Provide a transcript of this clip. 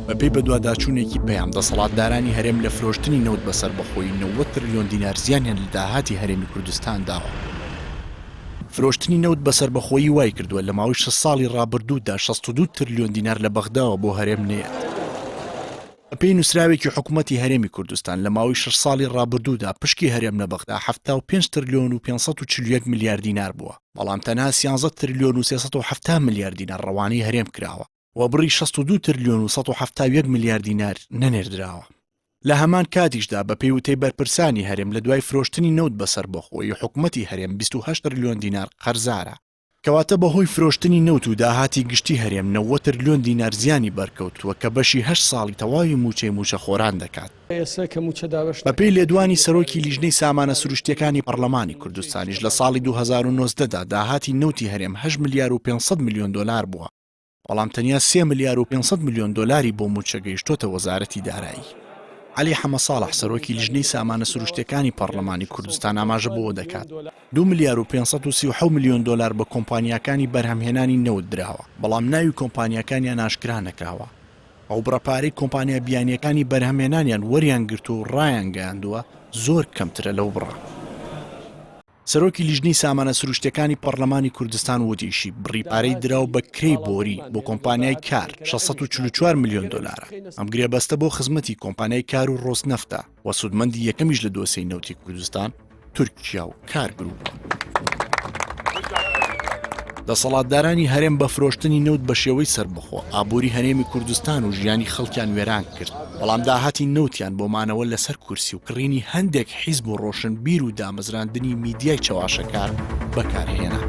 بەپێی بەدواداچوونێکی پەیام دەسەڵاتدارانی هەرێم لە فرۆشتنی نەوت بەسەر بەخۆی 90 تریلیۆن دینار زیانیان لە داهاتی هەرێمی کوردستان داوە. فرۆشتنی نەوت بەسەر بەخۆیی وای کردووە لە ماوەی 6 ساڵی ڕابردوودا 62 تریلیۆن دینار لە بەغداوە بۆ هەرێم نێت. بەپێی نووسراوێکی حکوومەتی هەرێمی کوردستان لە ماوەی 6 ساڵی ڕابردوودا پشکی هەرێم لە بەغدا 75 تریلیۆن و 541 میلیارد دینار بووە، بەڵام تەنها 13 تریلیۆن و 370 میلیارد دینار ڕەوانەی هەرێم کراوە و بڕی 62 تریلیۆن و 171 میلیارد دینار نەنێردراوە. لە هەمان کاتیشدا بە پێیوتەی بەرپرسانی هەرێم لە دوای فرۆشتنی نەوت بەسەر بەخۆی حکوومەتی هەرێم 28 تریلیۆن دینار قەرزارە، کەواتە بەهۆی فرۆشتنی نەوت و داهاتی گشتی هەرێم 90 تریلیۆن دینار زیانی بەرکەوتووە کە بەشی 8 ساڵی تەواوی موچەی موچە خۆران دەکات. بەپێی لێدوانی سەرۆکی لیژنەی سامانە سروشتیەکانی پەرلەمانی کوردستانیش لە ساڵی 2019دا داهاتی نەوتی هەرێم 8 ملیار و 500 میلیۆن دلار بووە، بەڵام تەنیا 3 ملیار و 500 میلیۆن دلاری بۆ موچە گەیشتۆتە وەزارەتی دارایی. علی حەمە ساڵح سەرۆکی لیژنەی سامانە سروشتیەکانی پەرلەمانی کوردستان ئاماژە بۆ دەکات 2 ملیار و 537 میلیۆن دلار بە کۆمپانیاکانی بەرهەمهێنانی نەوت درراوە، بەڵام ناوی کۆمپانیاکانیان ئاشکرا نەکراوە. ئەو بڕەپارەی کۆمپانیا بیانیەکانی بەرهەمهێنانیان وەریان گرت و ڕایان گەیاندووە زۆر کەمترە لەو بڕە. سەرۆکی لیژنەی سامانە سروشتیەکانی پەرلەمانی کوردستان وتیشی بڕیپارەی دراو بە کرێی بۆری بۆ کۆمپانیای کار 644 میلیۆن دلارە. ئەم گرێبەستە بۆ خزمەتی کۆمپانیای کار و ڕۆسنەفتە و سودمەندی یەکەمیش لە دۆسەی نەوتی کوردستان تورکیا و کارگروپ. دەسەڵاتدارانی هەرێم بە فرۆشتنی نەوت بە شێوەی سربەخۆ ئابووری هەرێمی کوردستان و ژیانی خەڵکیان وێران کرد، بەڵام داهاتی نەوتیان بۆ مانەوە لەسەر کورسی و کڕینی هەندێک حیزب و ڕۆشنبیر و دامەزراندنی میدیای چەواشەکار بەکارهێنا.